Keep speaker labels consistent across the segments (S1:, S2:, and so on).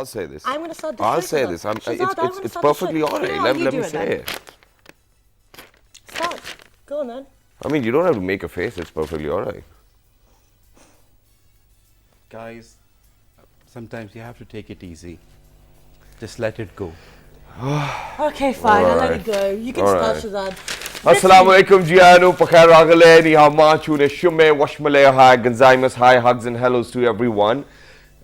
S1: I'll say this.
S2: I'm going to start this
S1: I'll
S2: way,
S1: say
S2: Shazad.
S1: this.
S2: Shazad, I'm gonna
S1: It's
S2: start this
S1: perfectly
S2: way.
S1: all
S2: You know
S1: right.
S2: how
S1: Let
S2: you
S1: me
S2: do it
S1: say
S2: then.
S1: it.
S2: Start. Go on then.
S1: I mean, you don't have to make a face. It's perfectly all right.
S3: Guys, sometimes you have to take it easy. Just let it go.
S2: Okay, fine. I'll let
S1: Alright.
S2: it go. You can
S1: Alright.
S2: start, Shazad.
S1: Assalamu alaikum Gianu, Pakharagale, Ni Hamachune, Shume, Washmale, hi, Gonzaimas, hi, hugs and hellos to everyone.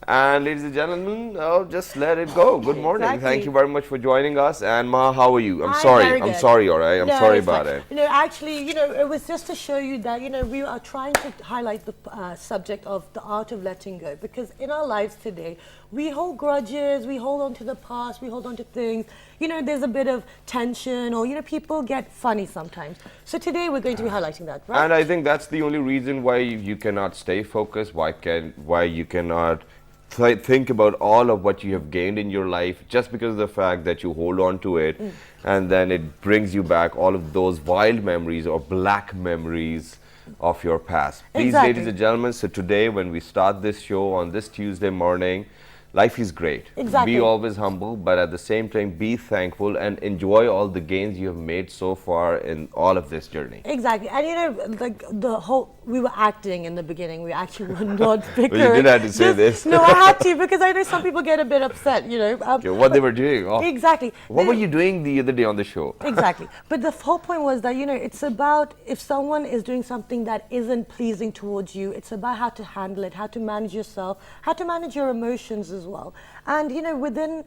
S1: And ladies and gentlemen, just let it go. Good morning.
S2: Exactly.
S1: Thank you very much for joining us. And Ma, how are you? I'm
S2: Very
S1: sorry. I'm
S2: good.
S1: sorry, all right? I'm
S2: No,
S1: sorry
S2: it's
S1: about
S2: fine.
S1: it.
S2: You know, actually, you know, it was just to show you that, you know, we are trying to highlight the subject of the art of letting go. Because in our lives today, we hold grudges, we hold on to the past, we hold on to things. You know, there's a bit of tension or, you know, people get funny sometimes. So today we're going to be highlighting that, right?
S1: And I think that's the only reason why you cannot stay focused, why you cannot think about all of what you have gained in your life just because of the fact that you hold on to it and then it brings you back all of those wild memories or black memories of your past. Please,
S2: Exactly.
S1: ladies and gentlemen, so today when we start this show on this Tuesday morning, life is great.
S2: Exactly.
S1: Be always humble, but at the same time, be thankful and enjoy all the gains you have made so far in all of this journey.
S2: Exactly. And you know, like the whole, we were acting in the beginning. We actually were not bickering.
S1: Well, you did have to say this.
S2: No, I had to because I know some people get a bit upset, you know.
S1: Okay, what they were doing. Oh,
S2: Exactly.
S1: what were you doing the other day on the show?
S2: Exactly. But the whole point was that, you know, it's about if someone is doing something that isn't pleasing towards you, it's about how to handle it, how to manage yourself, how to manage your emotions as well. And, you know, within,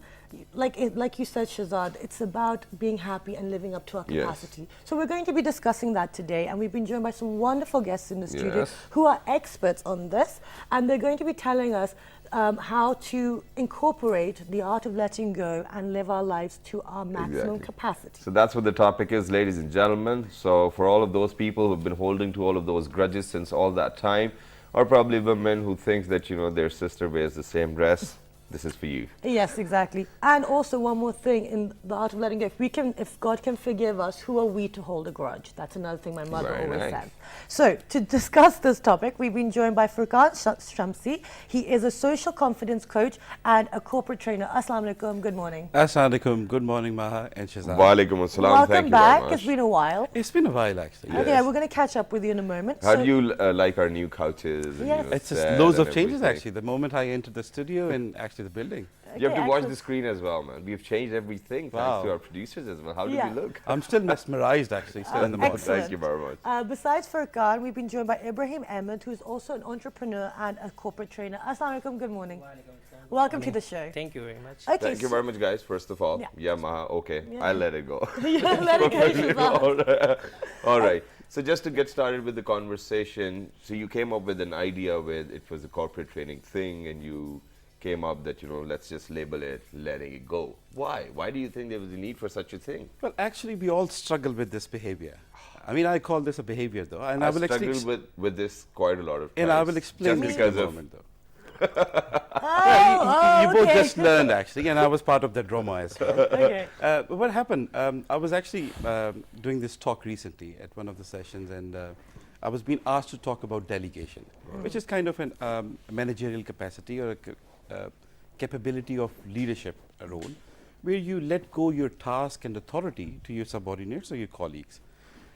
S2: like you said, Shazad, it's about being happy and living up to our
S1: Yes.
S2: capacity. So we're going to be discussing that today, and we've been joined by some wonderful guests in the studio
S1: Yes.
S2: who are experts on this, and they're going to be telling us how to incorporate the art of letting go and live our lives to our maximum
S1: Exactly.
S2: capacity.
S1: So that's what the topic is, ladies and gentlemen. So for all of those people who've been holding to all of those grudges since all that time, or probably women who think that, you know, their sister wears the same dress, this is for you.
S2: Yes, exactly. And also one more thing in the art of letting go. If God can forgive us, who are we to hold a grudge? That's another thing my mother
S1: Very
S2: always
S1: nice.
S2: says. So to discuss this topic, we've been joined by Furqan Shamsi. He is a social confidence coach and a corporate trainer. Assalamu alaikum. Good morning.
S3: Assalamu alaikum. Good morning, Maha and Shazad.
S1: Walaikum assalam.
S2: Welcome
S1: Thank you
S2: back.
S1: very much.
S2: It's been a while.
S3: It's been a while, actually.
S1: Yes.
S2: Okay, we're going to catch up with you in a moment.
S1: How
S2: So-
S1: do you like our new couches? And,
S2: Yes.
S1: you know,
S3: It's just
S1: set
S3: loads
S1: and
S3: of changes,
S1: everything?
S3: actually, the moment I entered the studio and actually the building.
S1: You have
S2: Okay,
S1: to watch
S2: excellent.
S1: the screen as well, man. We've changed everything thanks
S3: Wow.
S1: to our producers as well. How do
S2: Yeah.
S1: we look?
S3: I'm still mesmerized, actually, still in the morning.
S2: excellent.
S1: Thank you very much.
S2: Besides Furqan, we've been joined by Ibrahim Ahmed, who's also an entrepreneur and a corporate trainer. Assalamu alaikum. Good morning. Welcome to the show.
S4: Thank you very much.
S2: Okay,
S1: Thank you very much, guys, first of all.
S2: Yeah.
S1: Yeah, Maha, okay.
S2: Yeah.
S1: I'll let it go.
S2: Let it go, Shazad.
S1: All right. All right. So just to get started with the conversation, so you came up with an idea with, it was a corporate training thing, and you came up that, you know, let's just label it letting it go. Why? Why do you think there was a need for such a thing?
S3: Well, actually, we all struggle with this behavior. I mean, I call this a behavior, though. And I will
S1: struggled
S3: actually
S1: with this quite a lot of times.
S3: and I will explain
S1: just
S3: this in
S1: because
S3: a
S1: of
S3: moment, though.
S2: Oh,
S3: You both
S2: okay.
S3: just learned, actually, and I was part of that drama as well.
S2: Okay.
S3: What happened? I was actually doing this talk recently at one of the sessions, and I was being asked to talk about delegation, which is kind of a managerial capacity or a capability of leadership role, where you let go your task and authority to your subordinates or your colleagues.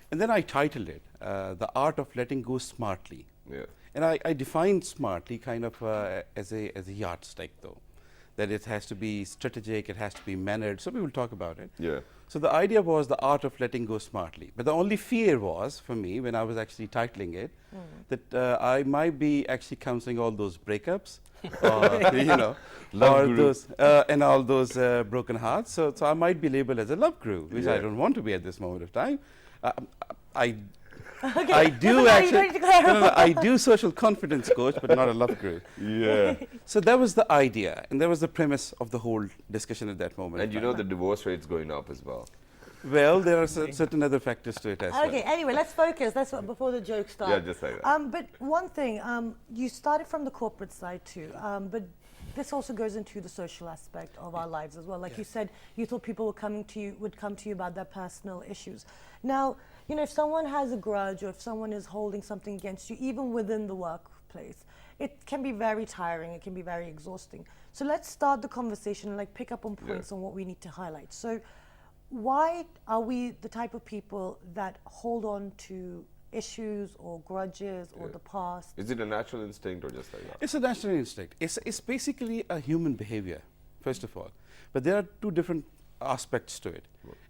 S3: And then I titled it, The Art of Letting Go Smartly.
S1: Yeah.
S3: And I defined smartly kind of as a yardstick, though, that it has to be strategic, it has to be mannered. So we will talk about it.
S1: Yeah.
S3: So the idea was the art of letting go smartly. But the only fear was for me when I was actually titling it that I might be actually counseling all those breakups, or, you know,
S1: Love
S3: or
S1: guru.
S3: those and all those broken hearts. So I might be labeled as a love guru, which I
S1: Yeah.
S3: don't want to be at this moment of time. I
S2: Okay.
S3: I do
S2: Now you
S3: actually.
S2: don't need to clarify.
S3: No, I do social confidence coach, but not a love guru.
S1: Yeah.
S3: So that was the idea, and that was the premise of the whole discussion at that moment.
S1: And you know the divorce rate's going up as well.
S3: well, there are certain other factors to it as well.
S2: Okay, anyway, let's focus. That's what, before the joke starts.
S1: Yeah, just like that.
S2: But one thing, you started from the corporate side too, but this also goes into the social aspect of our lives as well. Like you said, you thought people would come to you about their personal issues. Now, you know, if someone has a grudge or if someone is holding something against you, even within the workplace, workplace, it can be very tiring, it can be very exhausting. So let's start the conversation and like pick up on points on what we need to highlight. So why are we the type of people that hold on to issues or grudges or the past?
S1: Is it a natural instinct or just like that?
S3: It's a natural instinct. It's basically a human behavior, first of all. But there are two different aspects to it.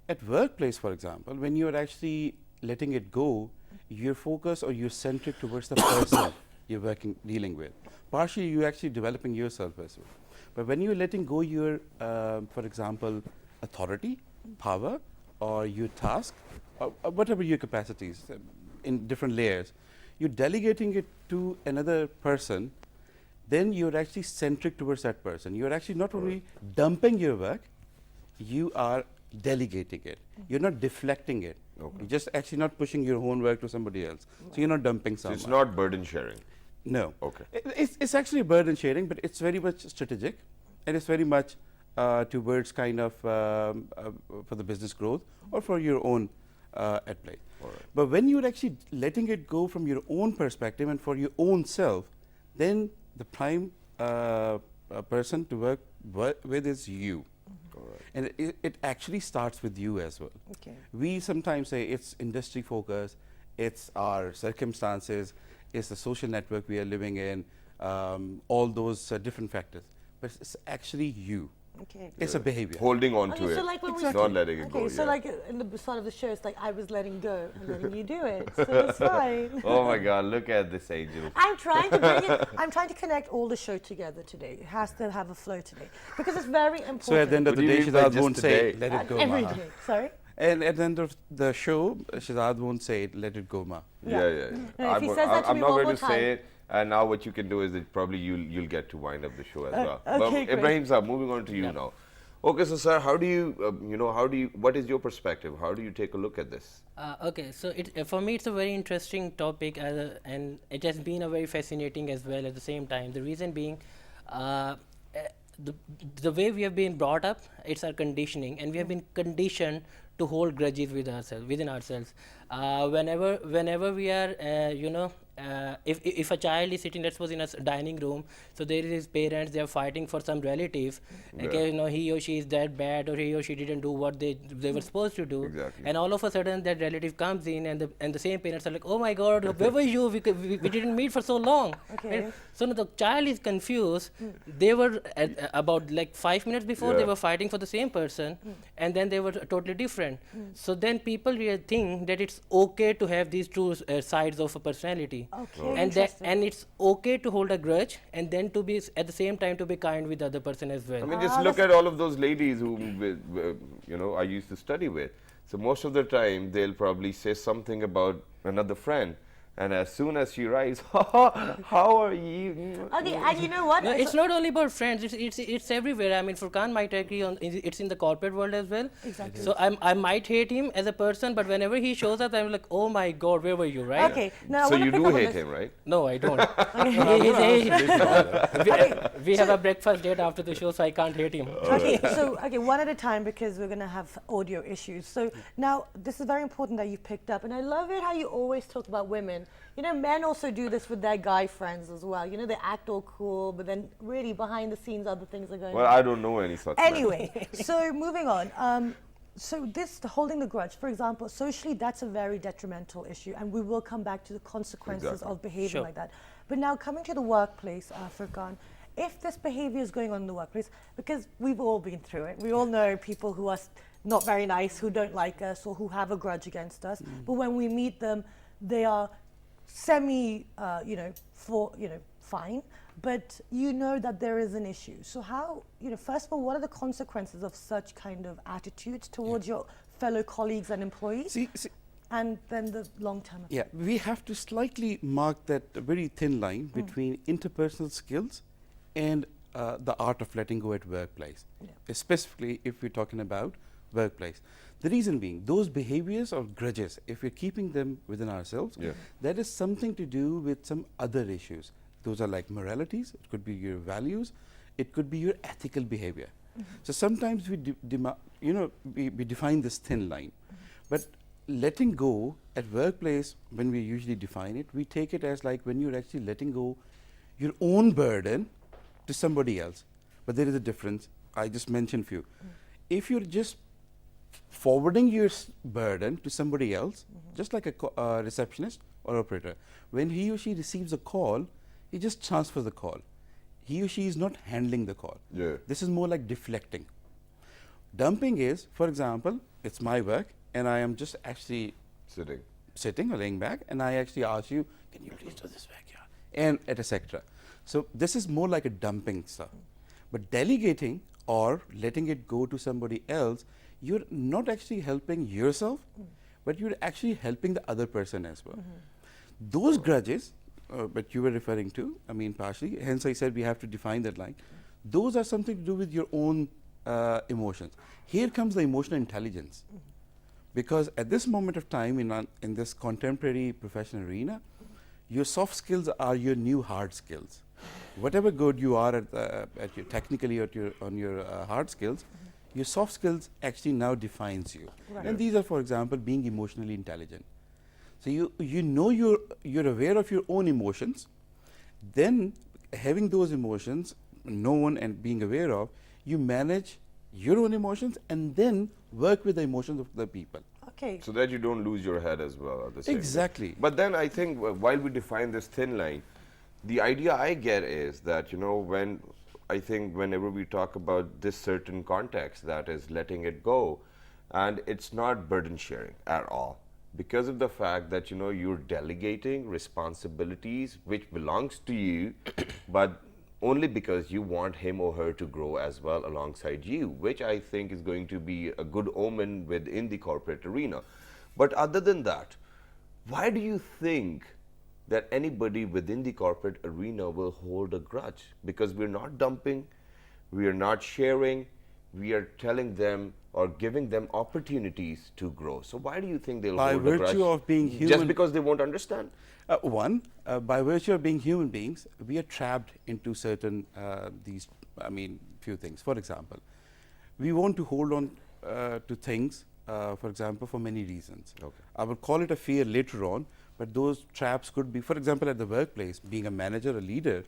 S3: At workplace, for example, when you're actually letting it go, you're focused or you're centric towards the person you're dealing with. Partially, you're actually developing yourself as well. But when you're letting go your, for example, authority, power, or your task, or whatever your capacities in different layers, you're delegating it to another person, then you're actually centric towards that person. You're actually not only dumping your work, you are delegating it. You're not deflecting it.
S1: Okay.
S3: You're just actually not pushing your own work to somebody else. So you're not dumping
S1: So
S3: someone.
S1: it's not burden sharing.
S3: No.
S1: Okay.
S3: It's actually burden sharing, but it's very much strategic, and it's very much towards kind of for the business growth or for your own at play.
S1: Alright.
S3: But when you're actually letting it go from your own perspective and for your own self, then the prime person to work with is you.
S1: Alright.
S3: And it actually starts with you as well.
S2: Okay.
S3: We sometimes say it's industry focus, it's our circumstances, it's the social network we are living in, all those different factors. But it's actually you.
S2: Okay.
S3: It's a behavior.
S1: Holding on to
S2: Okay,
S1: it.
S2: so like when we
S1: Not letting it
S2: okay,
S1: go.
S2: so
S1: yeah.
S2: like in the start of the show, it's like I was letting go and letting you do it. So it's fine.
S1: Oh my God, look at this angel.
S2: I'm trying to bring it. I'm trying to connect all the show together today. It has to have a flow today because it's very important.
S3: So at the end of
S1: What
S3: the
S1: do you
S3: day,
S1: mean by
S3: Shazad
S1: just
S3: won't say,
S1: today?
S3: let it go,
S2: every
S3: Ma.
S2: day. Sorry.
S3: And at the end of the show, Shazad won't say, let it go, Ma.
S1: Yeah,
S2: Yeah.
S1: yeah.
S2: No, if he says that to
S1: I'm
S2: me
S1: not
S2: one
S1: going
S2: more
S1: to
S2: time.
S1: say it. And now what you can do is that probably you'll get to wind up the show as well.
S2: okay,
S1: But
S2: great.
S1: Ibrahim Saab, moving on to you now. Okay, so sir, how do you, what is your perspective? How do you take a look at this?
S4: Okay, so for me it's a very interesting topic and it has been a very fascinating as well at the same time. The reason being the way we have been brought up, it's our conditioning, and we have been conditioned to hold grudges within ourselves. Whenever we are, if a child is sitting, let's suppose, in a dining room, so there is his parents, they are fighting for some relative. Okay, he or she is that bad, or he or she didn't do what they were supposed to do.
S1: Exactly.
S4: And all of a sudden that relative comes in, and the same parents are like, oh my God, where were you? We didn't meet for so long.
S2: Okay.
S4: Right? So now the child is confused. They were about like 5 minutes before they
S1: Yeah.
S4: were fighting for the same person, and then they were totally different. So then people really think that it's okay to have these two sides of a personality.
S2: Okay.
S4: And
S2: Interesting.
S4: and it's okay to hold a grudge, and then to be at the same time to be kind with the other person as well.
S1: I mean, just look at all of those ladies who, I used to study with. So most of the time, they'll probably say something about another friend. And as soon as she writes, how are you?
S2: Okay, and you know what?
S4: No, it's not only about friends. It's everywhere. I mean, Furqan might agree on. It's in the corporate world as well.
S2: Exactly.
S4: So I might hate him as a person, but whenever he shows up, I'm like, oh my God, where were you, right?
S2: Okay, now I
S1: So
S2: wanna
S1: you
S2: pick
S1: do
S2: up on
S1: hate
S2: this.
S1: him, right?
S4: No, I don't. we have a breakfast date after the show, so I can't hate him.
S2: Okay, so one at a time because we're going to have audio issues. So now this is very important that you picked up, and I love it how you always talk about women. Men also do this with their guy friends as well. They act all cool, but then really behind the scenes other things are going
S1: Well,
S2: on.
S1: I don't know any such man.
S2: Anyway, so moving on. So holding the grudge, for example, socially that's a very detrimental issue, and we will come back to the consequences
S1: Exactly.
S2: of behaving
S4: Sure.
S2: like that. But now coming to the workplace, Furqan, if this behavior is going on in the workplace, because we've all been through it, we all know people who are not very nice, who don't like us, or who have a grudge against us. But when we meet them, they are fine, but that there is an issue. So how, first of all, what are the consequences of such kind of attitudes towards your fellow colleagues and employees?
S3: See,
S2: And then the long-term effect.
S3: yeah, we have to slightly mark that very thin line between interpersonal skills and the art of letting go at workplace, specifically if we're talking about workplace. The reason being, those behaviors or grudges, if we're keeping them within ourselves, that is something to do with some other issues. Those are like moralities, it could be your values, it could be your ethical behavior. So sometimes we define this thin line. But letting go at workplace, when we usually define it, we take it as like when you're actually letting go your own burden to somebody else. But there is a difference. I just mentioned few. If you're just forwarding your burden to somebody else, just like a receptionist or operator, when he or she receives a call, he just transfers the call. He or she is not handling the call.
S1: Yeah.
S3: This is more like deflecting. Dumping is, for example, it's my work and I am just actually sitting or laying back, and I actually ask you, can you please do this work, yeah? And etc. So this is more like a dumping stuff. But delegating or letting it go to somebody else, you're not actually helping yourself, but you're actually helping the other person as well. Those grudges, that you were referring to, I mean partially, hence I said we have to define that line. Those are something to do with your own emotions. Here comes the emotional intelligence. Because at this moment of time in this contemporary professional arena, your soft skills are your new hard skills. Whatever good you are at your technically on your hard skills, your soft skills actually now defines you.
S2: Right.
S3: And these are, for example, being emotionally intelligent. So you know you're aware of your own emotions. Then having those emotions known and being aware of, you manage your own emotions and then work with the emotions of the people.
S2: Okay.
S1: So that you don't lose your head as well at the same time.
S3: Exactly.
S1: But then I think while we define this thin line, the idea I get is that, you know, whenever we talk about this certain context, that is letting it go, and it's not burden sharing at all, because of the fact that, you know, you're delegating responsibilities which belongs to you, but only because you want him or her to grow as well alongside you, which I think is going to be a good omen within the corporate arena. But other than that, why do you think that anybody within the corporate arena will hold a grudge? Because we're not dumping, we are not sharing, we are telling them or giving them opportunities to grow. So why do you think they'll
S3: By
S1: hold a grudge?
S3: virtue of being human,
S1: just because they won't understand?
S3: By virtue of being human beings, we are trapped into certain few things. For example, we want to hold on to things, for example, for many reasons.
S1: Okay.
S3: I will call it a fear later on, but those traps could be, for example, at the workplace, being a manager, a leader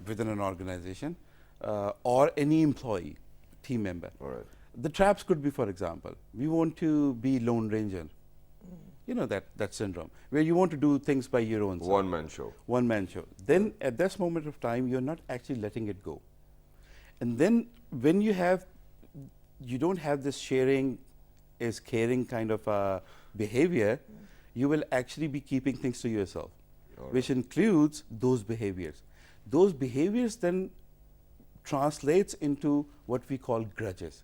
S3: within an organization, or any employee, team member.
S1: All right.
S3: The traps could be, for example, we want to be lone ranger. You know that syndrome, where you want to do things by your own self.
S1: One-man show.
S3: One-man show. Then at this moment of time, you're not actually letting it go. And then when you don't have this sharing is caring kind of behavior, you will actually be keeping things to yourself, which includes those behaviors. Those behaviors then translates into what we call grudges,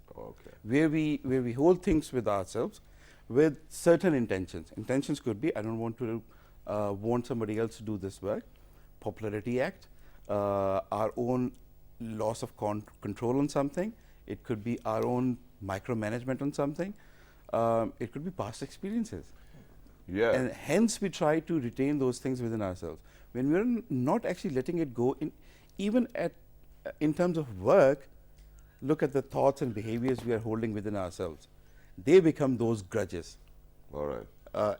S3: where we hold things with ourselves with certain intentions. Intentions could be, I don't want to want somebody else to do this work, popularity act, our own loss of control on something. It could be our own micromanagement on something. It could be past experiences.
S1: Yeah.
S3: And hence we try to retain those things within ourselves. When we're not actually letting it go, in terms of work, look at the thoughts and behaviors we are holding within ourselves. They become those grudges.
S1: All right.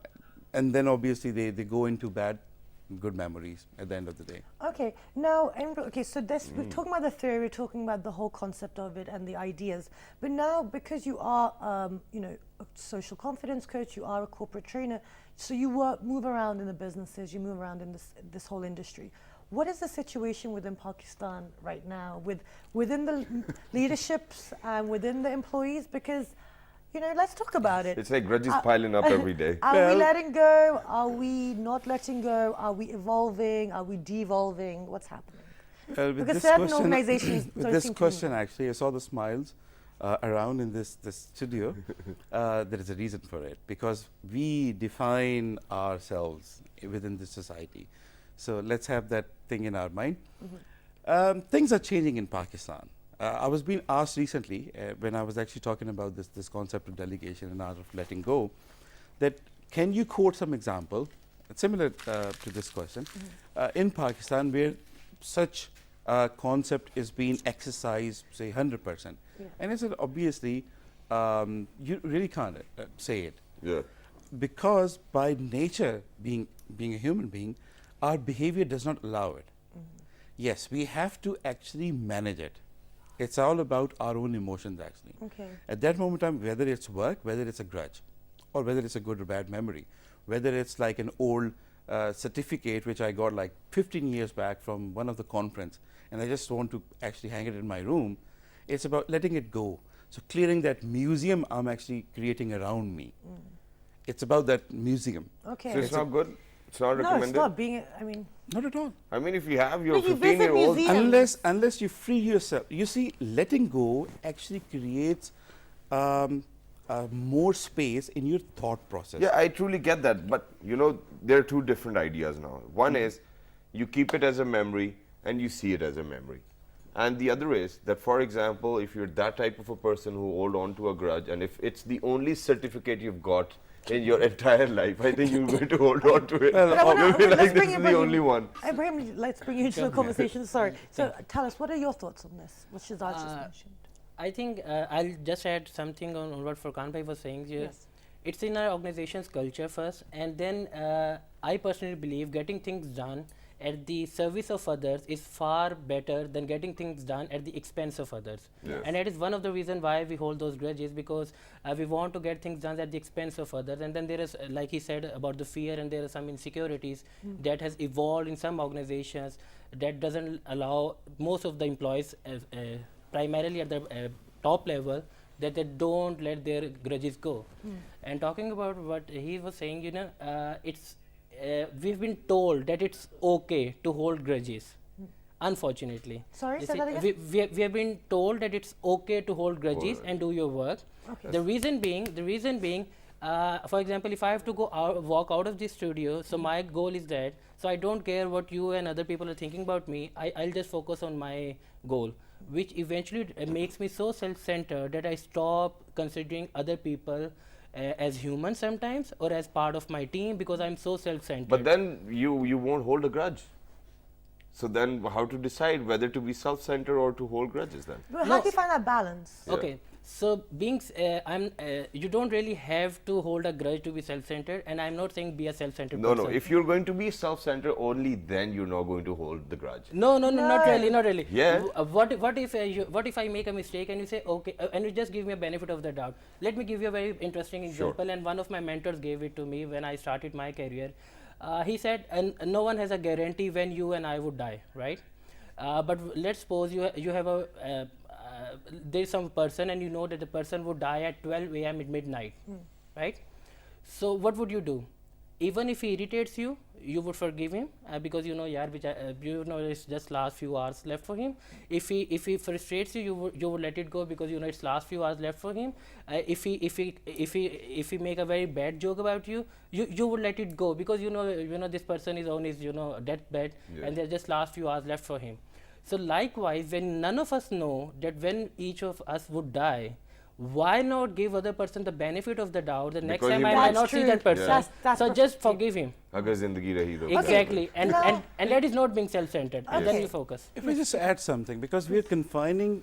S3: And then obviously they go into good memories at the end of the day.
S2: Okay, now, so we're talking about the theory, we're talking about the whole concept of it and the ideas. But now, because you are, a social confidence coach, you are a corporate trainer, so you move around in the businesses, you move around in this whole industry. What is the situation within Pakistan right now, within the leaderships and within the employees? Because, let's talk about it.
S1: It's like grudges piling up every day.
S2: Are we letting go? Are we not letting go? Are we evolving? Are we devolving? What's happening? Because certain organizations
S3: with
S2: don't
S3: this
S2: seem to
S3: question, actually, I saw the smiles around in this studio. There is a reason for it, because we define ourselves within this society. So let's have that thing in our mind. Things are changing in Pakistan. I was being asked recently, when I was actually talking about this concept of delegation and art of letting go, that can you quote some example, similar to this question, in Pakistan where such concept is being exercised, say 100%.
S2: Yeah.
S3: And I said, obviously, you really can't say it.
S1: Yeah.
S3: Because by nature, being a human being, our behavior does not allow it. Yes, we have to actually manage it. It's all about our own emotions, actually.
S2: Okay.
S3: At that moment in time, whether it's work, whether it's a grudge, or whether it's a good or bad memory, whether it's like an old certificate which I got like 15 years back from one of the conference, and I just want to actually hang it in my room, it's about letting it go. So clearing that museum I'm actually creating around me. It's about that museum.
S2: Okay.
S1: So it's not good. It's not
S2: no,
S1: recommended.
S2: it's not being. I mean,
S3: Not at all.
S1: I mean, if you have your
S2: But you visit
S1: 15-year-old,
S2: museums.
S3: Unless you free yourself. You see, letting go actually creates more space in your thought process.
S1: yeah, I truly get that. But you know, there are two different ideas now. One is you keep it as a memory and you see it as a memory. And the other is that, for example, if you're that type of a person who hold on to a grudge, and if it's the only certificate you've got in your entire life, I think you're going to hold on to it.
S3: Well,
S2: But I wanna-
S1: You'll be
S2: let's
S1: like,
S2: bring
S1: this is
S2: it
S1: the
S2: back
S1: only
S2: in.
S1: one.
S2: Ibrahim, let's bring you into the conversation. Sorry. So tell us, what are your thoughts on this? What Shazad just mentioned.
S4: I think I'll just add something on what Furqan Bhai was saying.
S2: Yes.
S4: It's in our organization's culture first, and then I personally believe getting things done at the service of others is far better than getting things done at the expense of others.
S1: Yes.
S4: And that is one of the reasons why we hold those grudges, because we want to get things done at the expense of others. And then there is, like he said, about the fear, and there are some insecurities that has evolved in some organizations that doesn't allow most of the employees, primarily at the top level, that they don't let their grudges go. And talking about what he was saying, you know, it's we've been told that it's okay to hold grudges. Unfortunately,
S2: Sorry,
S4: You
S2: say
S4: see,
S2: that again?
S4: we have been told that it's okay to hold grudges
S1: Hold.
S4: and do your work.
S2: Okay.
S4: The reason being, for example, if I have to go out, walk out of the studio, so my goal is that, so I don't care what you and other people are thinking about me. I'll just focus on my goal, which eventually makes me so self-centered that I stop considering other people as humans sometimes, or as part of my team, because I'm so self-centered.
S1: But then you won't hold a grudge. So then how to decide whether to be self-centered or to hold grudges then?
S2: But how
S4: No.
S2: do you find that balance?
S1: Yeah.
S4: Okay, so being, you don't really have to hold a grudge to be self-centered, and I'm not saying be a self-centered
S1: No,
S4: person.
S1: no. If you're going to be self-centered, only then you're not going to hold the grudge.
S4: No, not really, not really.
S1: Yeah.
S4: What if I make a mistake and you say okay, and you just give me a benefit of the doubt? Let me give you a very interesting example, and one of my mentors gave it to me when I started my career. He said, and no one has a guarantee when you and I would die, right? But let's suppose you have a there's some person, and you know that the person would die at 12 a.m. at midnight, right? So what would you do? Even if he irritates you, you would forgive him because you know, you know, it's just last few hours left for him. If he frustrates you, you would let it go because you know it's last few hours left for him. If he make a very bad joke about you, you would let it go because you know this person is on his deathbed,
S1: Yeah.
S4: and there's just last few hours left for him. So likewise, when none of us know that when each of us would die, why not give other person the benefit of the doubt? The next
S1: Because
S4: time
S1: he
S4: I
S1: might-
S4: might
S2: That's
S4: not see
S2: true.
S4: that person.
S1: Yeah.
S2: That's
S4: So
S2: perfect.
S4: just forgive him.
S1: Agar zindagi rahi to.
S4: Exactly. And,
S2: Now-
S4: and that is not being self-centered. And then
S2: Okay.
S4: you focus.
S3: If I just add something, because we are confining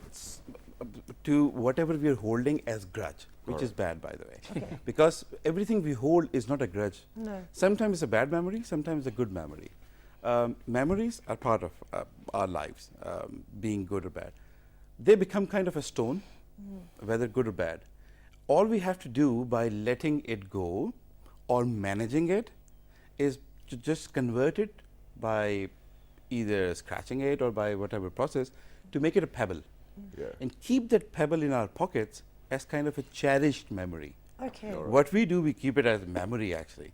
S3: to whatever we are holding as grudge, which is bad, by the way. Because everything we hold is not a grudge.
S2: No.
S3: Sometimes it's a bad memory, sometimes a good memory. Memories are part of our lives, being good or bad. They become kind of a stone, whether good or bad. All we have to do by letting it go or managing it is to just convert it by either scratching it or by whatever process to make it a pebble.
S1: Yeah.
S3: And keep that pebble in our pockets as kind of a cherished memory.
S2: Okay.
S3: What we do, we keep it as memory actually,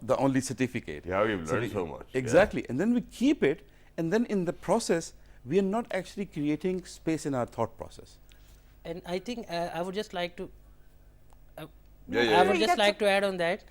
S3: the only certificate.
S1: Yeah, we've learned
S3: we-
S1: so much.
S3: Exactly. And then we keep it, and then in the process, we are not actually creating space in our thought process.
S4: And I think I would just like to
S1: Yeah,
S4: I
S1: yeah,
S4: would
S2: yeah.
S4: just like to add on that.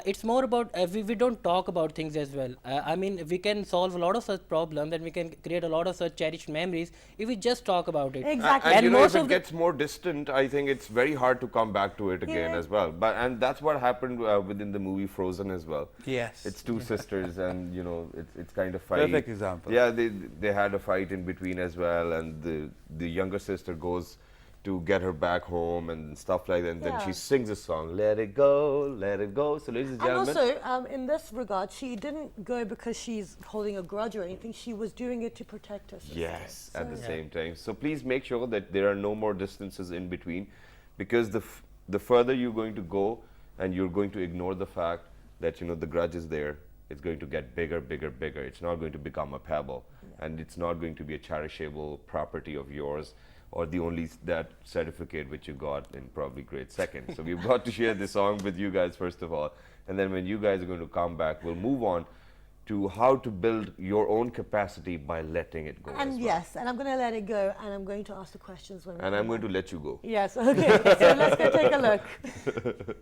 S4: It's more about we don't talk about things as well. I mean, we can solve a lot of such problems and we can create a lot of such cherished memories if we just talk about it.
S2: Exactly.
S1: And,
S4: And
S1: you know,
S4: most
S1: if
S4: of
S1: it
S4: the-
S1: gets more distant, I think it's very hard to come back to it again
S2: Yeah.
S1: as well. And that's what happened within the movie Frozen as well.
S3: Yes.
S1: It's two sisters, and you know, it's kind of fight.
S3: Perfect example.
S1: Yeah, they had a fight in between as well, and the younger sister goes to get her back home and stuff like that. And then
S2: Yeah.
S1: she sings a song, let it go, let it go. So ladies and
S2: And
S1: gentlemen,
S2: also, in this regard, she didn't go because she's holding a grudge or anything. She was doing it to protect her sister.
S1: yes, at the
S2: So-
S1: same time. So please make sure that there are no more distances in between, because the further you're going to go and you're going to ignore the fact that the grudge is there, it's going to get bigger, bigger, bigger. It's not going to become a pebble, and it's not going to be a cherishable property of yours, or the only that certificate which you got in probably grade second. So we've got to share this song with you guys first of all, and then when you guys are going to come back, we'll move on to how to build your own capacity by letting it go.
S2: And
S1: as well.
S2: yes, and I'm going to let it go, and I'm going to ask the questions when we
S1: And
S2: come
S1: I'm going
S2: back.
S1: to let you go.
S2: Yes, okay. So let's go take a look.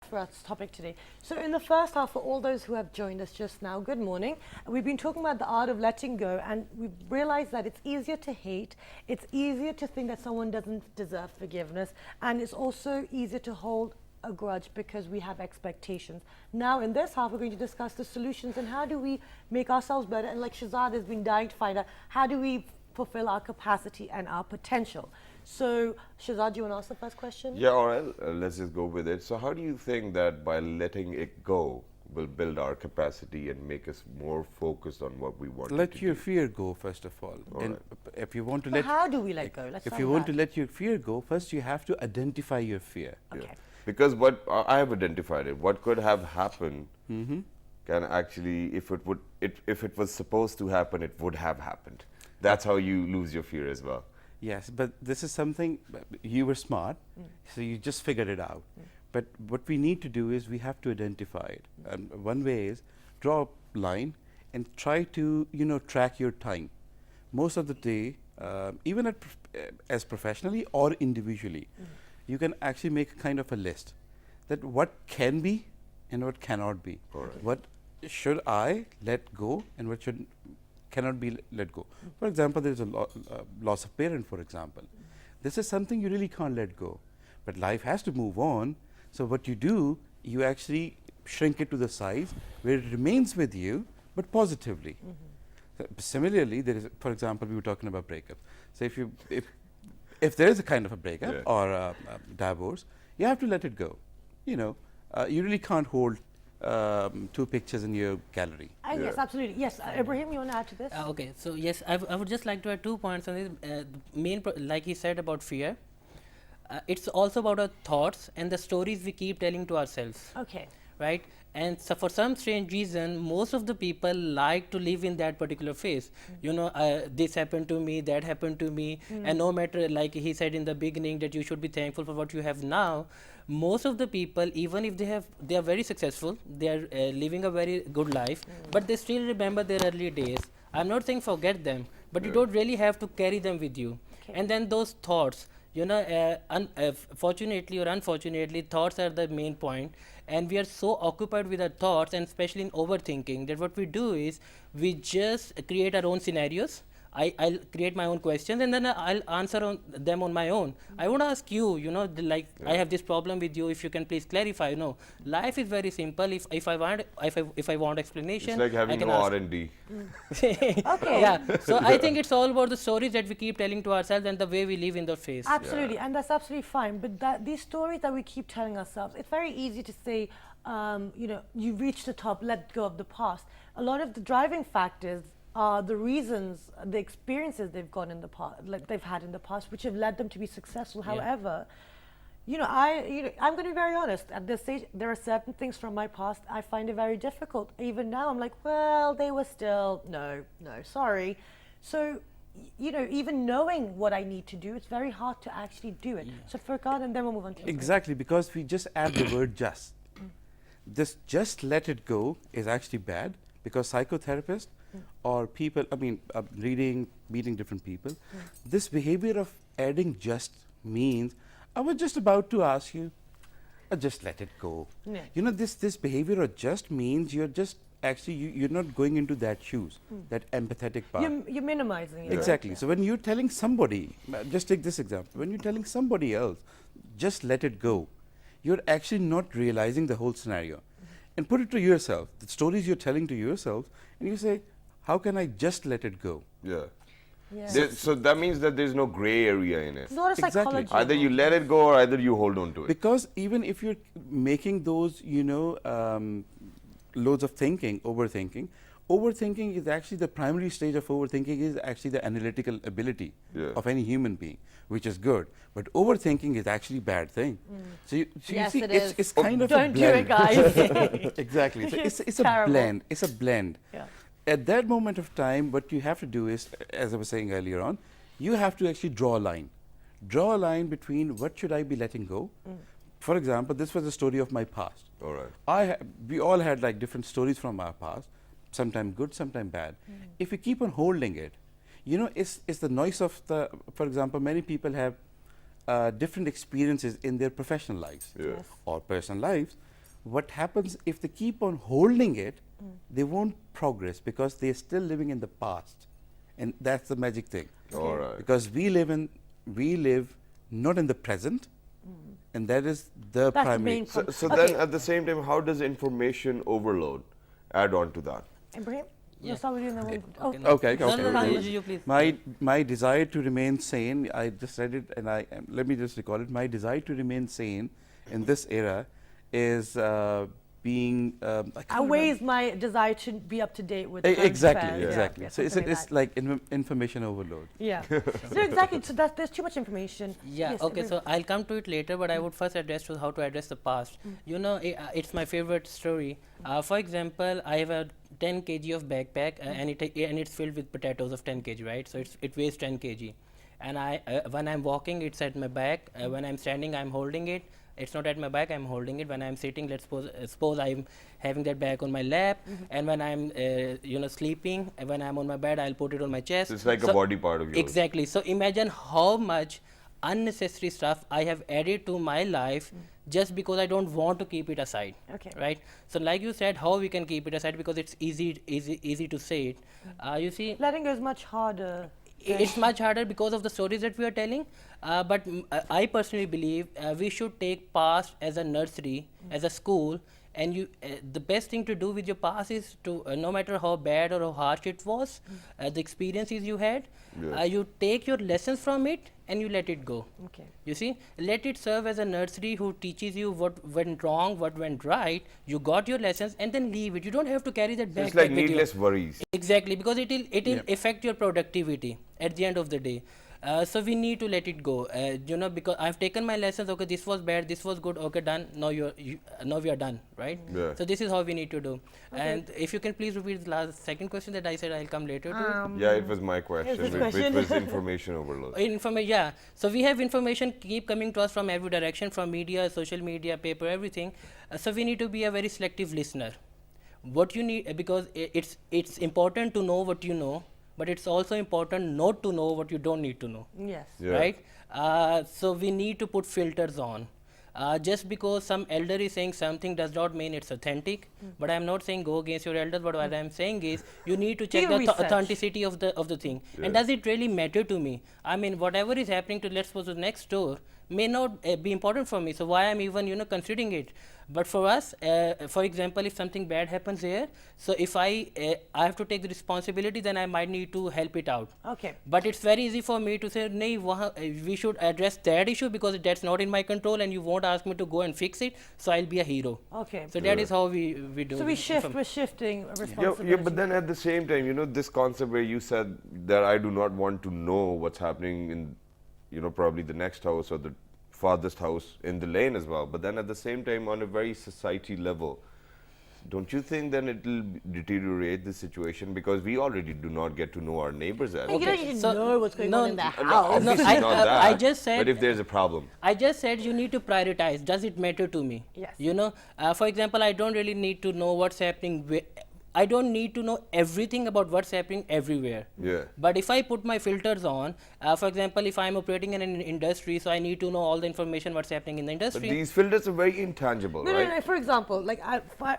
S2: For our topic today. So in the first half, for all those who have joined us just now, good morning. We've been talking about the art of letting go, and we've realized that it's easier to hate, it's easier to think that someone doesn't deserve forgiveness, and it's also easier to hold a grudge because we have expectations. Now in this half, we're going to discuss the solutions and how do we make ourselves better, and like Shahzad has been dying to find out, how do we fulfill our capacity and our potential. So, Shazad, do you want to ask the first question?
S1: Yeah, all right, let's just go with it. So, how do you think that by letting it go will build our capacity and make us more focused on what we want
S3: Let
S1: to
S3: your
S1: do?
S3: fear go first of all. And if you want to
S2: But
S3: let
S2: how do we let go? Let's
S3: if
S2: start
S3: you
S2: with
S3: want to
S2: that.
S3: let your fear go, first you have to identify your fear.
S2: Okay.
S1: Because what I have identified it, what could have happened
S3: Mm-hmm.
S1: can actually, if it was supposed to happen, it would have happened. That's how you lose your fear as well.
S3: Yes, but this is something you were smart, so you just figured it out. But what we need to do is we have to identify it. And one way is draw a line and try to track your time. Most of the day, even as professionally or individually, you can actually make a kind of a list that what can be and what cannot be.
S1: Alright.
S3: What should I let go and what cannot be let go. For example, there is a loss of parent, for example. This is something you really can't let go. But life has to move on. So what you do, you actually shrink it to the size where it remains with you, but positively. So similarly, there is, for example, we were talking about breakup. So if there is a kind of a breakup
S1: Yeah.
S3: or a divorce, you have to let it go. You really can't hold 2 pictures in your gallery.
S2: Yes,
S1: Yeah.
S2: absolutely. Yes, Ibrahim, you want to add to this?
S4: Okay, so yes, I would just like to add 2 points on this. Like he said about fear, it's also about our thoughts and the stories we keep telling to ourselves,
S2: Okay.
S4: right? And so for some strange reason, most of the people like to live in that particular phase. This happened to me, that happened to me, and no matter, like he said in the beginning, that you should be thankful for what you have now. Most of the people, even if they are very successful, they are living a very good life, but they still remember their early days. I'm not saying forget them, but you don't really have to carry them with you.
S2: Okay.
S4: And then those thoughts, fortunately or unfortunately, thoughts are the main point, and we are so occupied with our thoughts, and especially in overthinking, that what we do is we just create our own scenarios. I'll create my own questions, and then I'll answer them on my own. I won't ask you, I have this problem with you, if you can please clarify. No, life is very simple. If I want explanation,
S1: It's like
S4: I
S1: having
S4: can
S1: no
S4: ask.
S1: R&D.
S2: Okay.
S4: Yeah, so I think it's all about the stories that we keep telling to ourselves and the way we live in the phase.
S2: Absolutely, and that's absolutely fine. But these stories that we keep telling ourselves, it's very easy to say, you reached the top, let go of the past. A lot of the driving factors are the reasons, the experiences they've gone in the past, like they've had in the past, which have led them to be successful.
S4: Yeah.
S2: However, I'm going to be very honest. At this stage, there are certain things from my past I find it very difficult. Even now, I'm like, well, they were still no, sorry. So, even knowing what I need to do, it's very hard to actually do it. So, Furqan, and then we'll move on to
S3: Exactly, because we just add the word just. This just let it go is actually bad, because psychotherapists or people, reading, meeting different people, this behavior of adding just means, I was just about to ask you, just let it go.
S2: Yeah.
S3: This behavior of just means you're just actually, you're not going into that shoes, that empathetic part.
S2: You're minimizing it.
S3: Exactly.
S2: Yeah.
S3: So when you're telling somebody, just take this example, when you're telling somebody else, just let it go, you're actually not realizing the whole scenario. And put it to yourself, the stories you're telling to yourself, and you say, how can I just let it go?
S1: Yeah.
S2: Yeah.
S1: So that means that there's no gray area in it.
S2: It's not a
S3: Exactly.
S2: psychology.
S1: Either you let it go or either you hold on to it.
S3: Because even if you're making those, loads of thinking, overthinking is actually the primary stage of overthinking is actually the analytical ability of any human being, which is good. But overthinking is actually a bad thing. So you
S2: Yes,
S3: see,
S2: it
S3: it's,
S2: is.
S3: it's kind of
S2: Don't
S3: a
S2: do
S3: blend.
S2: it, guys.
S3: Exactly. So it's a
S2: Terrible.
S3: blend. It's a blend.
S2: Yeah.
S3: At that moment of time, what you have to do is, as I was saying earlier on, you have to actually draw a line. Draw a line between what should I be letting go. For example, this was the story of my past.
S1: All right.
S3: We all had like different stories from our past, sometimes good, sometimes bad. If we keep on holding it, it's the noise of the, for example, many people have different experiences in their professional lives
S1: Yeah.
S2: Yes.
S3: or personal lives. What happens if they keep on holding it, they won't progress because they're still living in the past. And that's the magic thing.
S1: All right.
S3: Because we live not in the present, and that is the
S2: That's the
S3: primary.
S2: main
S1: So
S2: Okay.
S1: then at the same time, how does information overload add on to that?
S2: Ibrahim? We'll start with you and then we'll. Oh,
S3: Okay,
S4: No, no, no,
S3: okay.
S4: you please.
S3: My desire to remain sane, I just read it and let me just recall it. My desire to remain sane in this era is being I can't
S2: outweighs my desire to be up to date with. current
S3: exactly,
S2: affairs.
S3: exactly.
S2: Yeah,
S3: So it's,
S2: something
S3: it's like information overload.
S2: yeah. So exactly. So that there's too much information.
S4: Yeah,
S2: Yes,
S4: okay,
S2: agree.
S4: so I'll come to it later, but I would first address to how to address the past. You know, it's my favorite story. For example, I have a 10 kg of backpack and it's filled with potatoes of 10 kg, right? So it weighs 10 kg. And when I'm walking, it's at my back. When I'm standing, I'm holding it. It's not at my back, I'm holding it. When I'm sitting, let's suppose I'm having that bag on my lap. And when I'm sleeping, when I'm on my bed, I'll put it on my chest.
S1: It's like a body part of yours.
S4: Exactly. So imagine how much unnecessary stuff I have added to my life just because I don't want to keep it aside.
S2: Okay.
S4: Right. So like you said, how we can keep it aside, because it's easy to say it. You see,
S2: Letting go is much harder.
S4: it's much harder because of the stories that we are telling. But I personally believe we should take past as a nursery, as a school, and the best thing to do with your past is to no matter how bad or how harsh it was, the experiences you had, you take your lessons from it and you let it go.
S2: Okay.
S4: You see, let it serve as a nursery who teaches you what went wrong, what went right. You got your lessons and then leave it. You don't have to carry that back.
S1: It's like
S4: with you.
S1: needless worries.
S4: Exactly, because it'll affect your productivity at the end of the day. So we need to let it go. Because I've taken my lessons. Okay, this was bad, this was good. Okay, done. Now now we are done, right?
S1: Yeah.
S4: So this is how we need to do. And if you can please repeat the second question that I said, I'll come later to.
S1: Yeah, it was my question,
S2: his
S1: which
S2: question.
S1: was information overload.
S4: Yeah. So we have information keep coming to us from every direction, from media, social media, paper, everything. So we need to be a very selective listener. What you need, because it's important to know what you know, but it's also important not to know what you don't need to know.
S2: Yes.
S1: Yeah.
S4: Right? So we need to put filters on. Just because some elder is saying something does not mean it's authentic. But I'm not saying go against your elders. But what I'm saying is you need to check
S2: Do
S4: the
S2: research.
S4: authenticity of the thing. And does it really matter to me? I mean, whatever is happening to, let's suppose, the next door may not be important for me. So why I'm even considering it? But for us, for example, if something bad happens here, so if I have to take the responsibility, then I might need to help it out.
S2: Okay.
S4: But it's very easy for me to say, "Nahi, we should address that issue because that's not in my control, and you won't ask me to go and fix it. So I'll be a hero."
S2: Okay.
S4: So that is how we do.
S2: So we shift.
S4: from-
S2: We're shifting
S1: Yeah,
S2: responsibility.
S1: yeah, but then at the same time, this concept where you said that I do not want to know what's happening in, probably the next house or the farthest house in the lane as well. But then at the same time, on a very society level, don't you think then it will deteriorate the situation, because we already do not get to know our neighbors as
S2: You
S1: well?
S2: don't even
S4: So-
S2: know what's going
S4: no,
S2: on in the
S1: No,
S2: house.
S1: obviously
S4: I-
S1: not that.
S4: I just said-
S1: but if there's a problem.
S4: I just said you need to prioritize. Does it matter to me?
S2: Yes.
S4: For example, I don't really need to know what's happening. I don't need to know everything about what's happening everywhere.
S1: Yeah.
S4: But if I put my filters on, for example, if I'm operating in an industry, so I need to know all the information what's happening in the
S1: But
S4: industry.
S1: these filters are very intangible,
S2: No,
S1: right?
S2: no, no. For example, like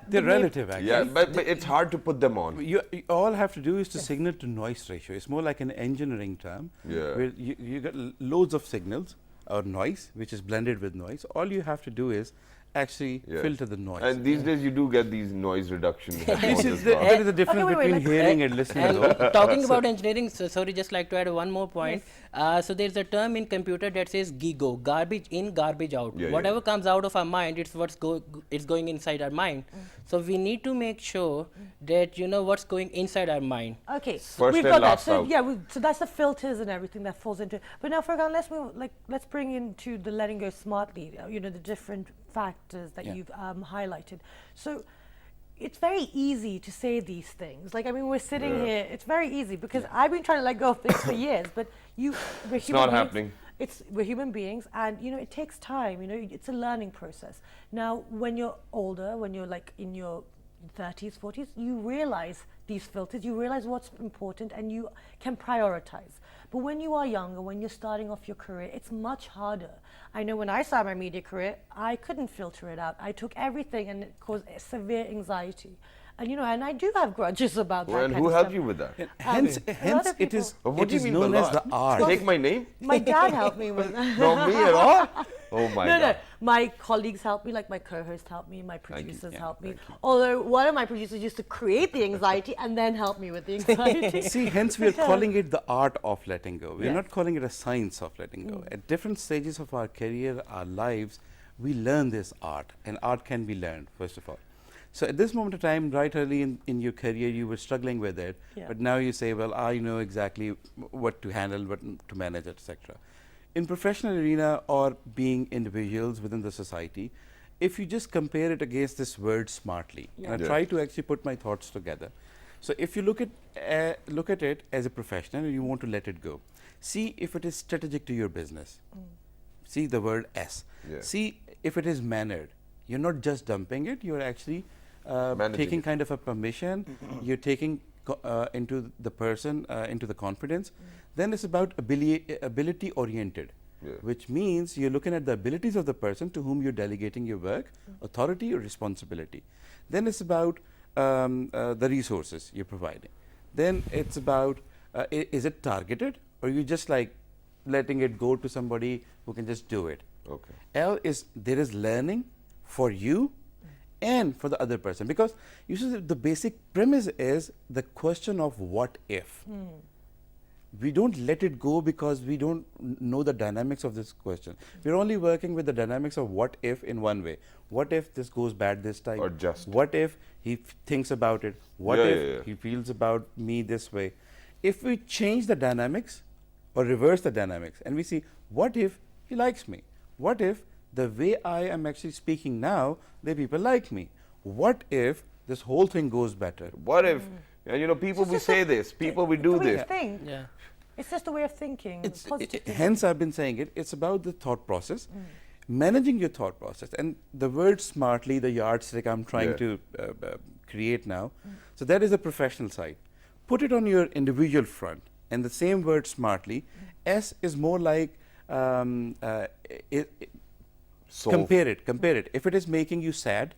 S3: They're relative, actually.
S1: Yeah, but it's hard to put them on.
S3: You all have to do is to signal to noise ratio. It's more like an engineering term.
S1: Yeah.
S3: Where you get loads of signals or noise, which is blended with noise. All you have to do is actually
S1: Yeah.
S3: filter the noise.
S1: And these days you do get these noise reduction headphones
S3: This
S1: as
S3: is
S1: well.
S3: there is a difference
S2: wait,
S3: between
S2: let's-
S3: hearing and listening.
S4: And
S3: though.
S4: talking about engineering, so sorry, just like to add one more point. So there's a term in computer that says GIGO, garbage in, garbage out.
S1: Yeah,
S4: Whatever
S1: yeah.
S4: comes out of our mind, it's it's going inside our mind. So we need to make sure that what's going inside our mind.
S2: Okay,
S1: First
S2: we've
S1: and
S2: got that.
S1: last
S2: So
S1: out.
S2: yeah, so that's the filters and everything that falls into it. But now, Furkan, let's bring into the letting go smartly. The different factors that you've highlighted. So it's very easy to say these things. Like, I mean, we're sitting here. It's very easy because I've been trying to let go of things for years. But we're
S1: It's
S2: human
S1: not
S2: beings.
S1: happening.
S2: We're human beings, and it takes time. It's a learning process. Now, when you're older, when you're like in your 30s, 40s, you realize these filters, you realize what's important, and you can prioritize. But when you are younger, when you're starting off your career, it's much harder. I know when I started my media career, I couldn't filter it out. I took everything, and it caused severe anxiety. And and I do have grudges about that.
S1: And
S2: kind
S1: who
S2: of
S1: helped
S2: stuff.
S1: you with that?
S3: Hence,
S2: other
S3: it is,
S2: people.
S1: What
S3: it
S1: do you
S3: is
S1: mean
S3: known
S1: by
S3: as the
S1: that?
S3: art.
S1: Take my name?
S2: My dad helped me with that.
S1: Not me at all? Oh my
S2: No,
S1: God.
S2: my colleagues helped me, like my co-host helped me, my
S1: you.
S2: producers
S3: Yeah,
S2: helped me.
S3: thank you.
S2: Although one of my producers used to create the anxiety and then help me with the anxiety.
S3: See, hence we are calling it the art of letting go. We are
S2: Yes.
S3: not calling it a science of letting go. At different stages of our career, our lives, we learn this art, and art can be learned, first of all. So at this moment of time, right early in your career, you were struggling with it,
S2: Yeah.
S3: but now you say, well, I know exactly what to handle, what to manage, etc. In professional arena or being individuals within the society, if you just compare it against this word smartly, and I
S1: Yeah.
S3: try to actually put my thoughts together. So if you look at it as a professional and you want to let it go, see if it is strategic to your business. See the word S.
S1: Yeah.
S3: See if it is mannered. You're not just dumping it, you're actually
S1: Managing
S3: taking
S1: it.
S3: kind of a permission, you're taking into the person, into the confidence. Then it's about ability oriented,
S1: Yeah.
S3: which means you're looking at the abilities of the person to whom you're delegating your work, authority or responsibility. Then it's about the resources you're providing. Then it's about is it targeted, or you just like letting it go to somebody who can just do it.
S1: Okay.
S3: L is there is learning for you and for the other person, because you see the basic premise is the question of what if. We don't let it go because we don't know the dynamics of this question. We're only working with the dynamics of what if in one way. What if this goes bad this time?
S1: Or just.
S3: What if he thinks about it? What
S1: Yeah,
S3: if
S1: yeah, yeah.
S3: he feels about me this way? If we change the dynamics or reverse the dynamics and we see what if he likes me? What if the way I am actually speaking now, the people like me? What if this whole thing goes better?
S1: What if, and people we say this, people we do
S2: the way
S1: this.
S2: you think.
S4: Yeah.
S2: It's just a way of thinking.
S3: It's,
S2: positive thinking.
S3: hence I've been saying it's about the thought process, managing your thought process. And the word smartly, the yardstick I'm trying
S1: Yeah.
S3: to create now. So that is the professional side. Put it on your individual front. And the same word smartly, S is more like
S1: So,
S3: compare it. If it is making you sad,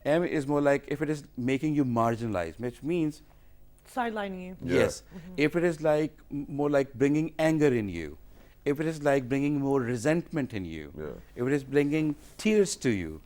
S3: M is more like if it is making you marginalized, which means
S2: Sidelining you.
S1: Yeah.
S3: yes. If it is like more like bringing anger in you, if it is like bringing more resentment in you,
S1: Yeah.
S3: if it is bringing tears to you,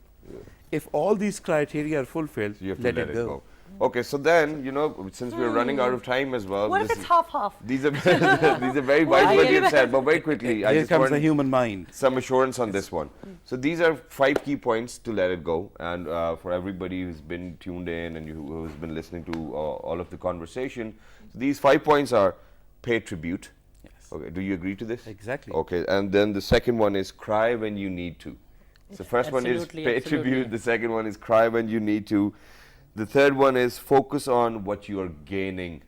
S3: if all these criteria are fulfilled,
S1: you have to
S3: let,
S1: let
S3: it go.
S1: Okay, so then, since we're running out of time as well.
S2: What if
S1: this
S2: it's
S1: is-
S2: half-half?
S1: These are these are very wise
S2: Why
S1: what
S2: you
S1: you've
S2: guys-
S1: said, but very quickly, I
S3: Here
S1: just
S3: comes
S1: want
S3: the human mind.
S1: some assurance on this one. So these are 5 key points to let it go, and for everybody who's been tuned in and who's been listening to all of the conversation, so these 5 points are pay tribute.
S3: Yes.
S1: Okay, do you agree to this?
S3: Exactly.
S1: Okay, and then the second one is cry when you need to. So first one is
S4: Absolutely,
S1: pay
S4: absolutely.
S1: tribute. The second one is cry when you need to. The third one is focus on what you are gaining.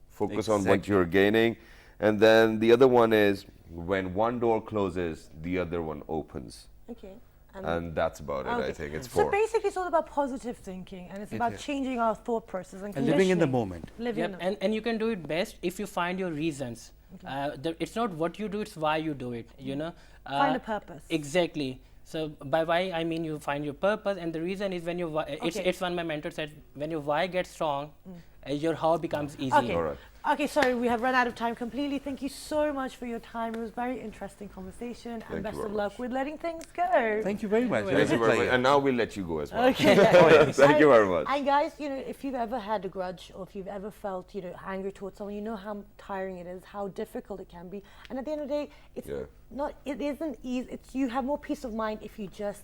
S1: Focus on what
S3: Exactly.
S1: you're gaining. And then the other one is when one door closes, the other one opens.
S2: Okay.
S1: And that's about it, I
S2: Okay.
S1: think. It's
S2: So
S1: 4.
S2: basically, it's all about positive thinking, and it's
S3: It
S2: about
S3: is.
S2: changing our thought process and
S3: And living in the
S2: conditioning.
S3: moment.
S2: Living
S4: Yep.
S2: in the
S4: And you can do it best if you find your reasons. It's not what you do, it's why you do it,
S2: Find a purpose.
S4: Exactly. So by why I mean you find your purpose, and the reason is when your why,
S2: Okay.
S4: it's one my mentor said, when your why gets strong, your how becomes easy.
S2: Okay.
S1: All right.
S2: Okay, sorry, we have run out of time completely. Thank you so much for your time. It was very interesting conversation,
S1: you
S2: and best
S1: very
S2: of luck
S1: much.
S2: with letting things go.
S3: Thank you very much. It
S1: Thank
S3: was
S1: you
S3: a
S1: very much.
S3: pleasure.
S1: And now we'll let you go as well.
S2: Okay.
S1: Thank you very much.
S2: And guys, if you've ever had a grudge or if you've ever felt, anger towards someone, you know how tiring it is, how difficult it can be. And at the end of the day, it's
S1: Yeah.
S2: not. It isn't easy. It's you have more peace of mind if you just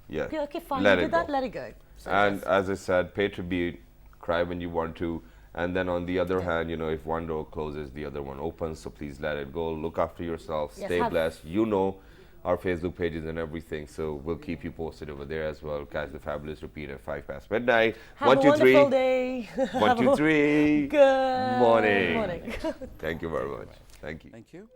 S1: Yeah.
S2: be okay, fine,
S1: Let
S2: you
S1: it
S2: did that,
S1: go.
S2: let it go. So
S1: And
S2: just-
S1: as I said, pay tribute, cry when you want to. And then on the other hand, if one door closes, the other one opens. So please let it go. Look after yourself.
S2: Yes,
S1: Stay
S2: have-
S1: blessed. Our Facebook pages and everything. So we'll keep you posted over there as well. Catch the fabulous repeat at 5 past midnight.
S2: have
S1: 1,
S2: a
S1: 2, 3.
S2: wonderful day.
S1: 1, 2, 3.
S2: Good
S1: Morning.
S2: morning.
S1: Thank you very much. Thank you.
S3: Thank you.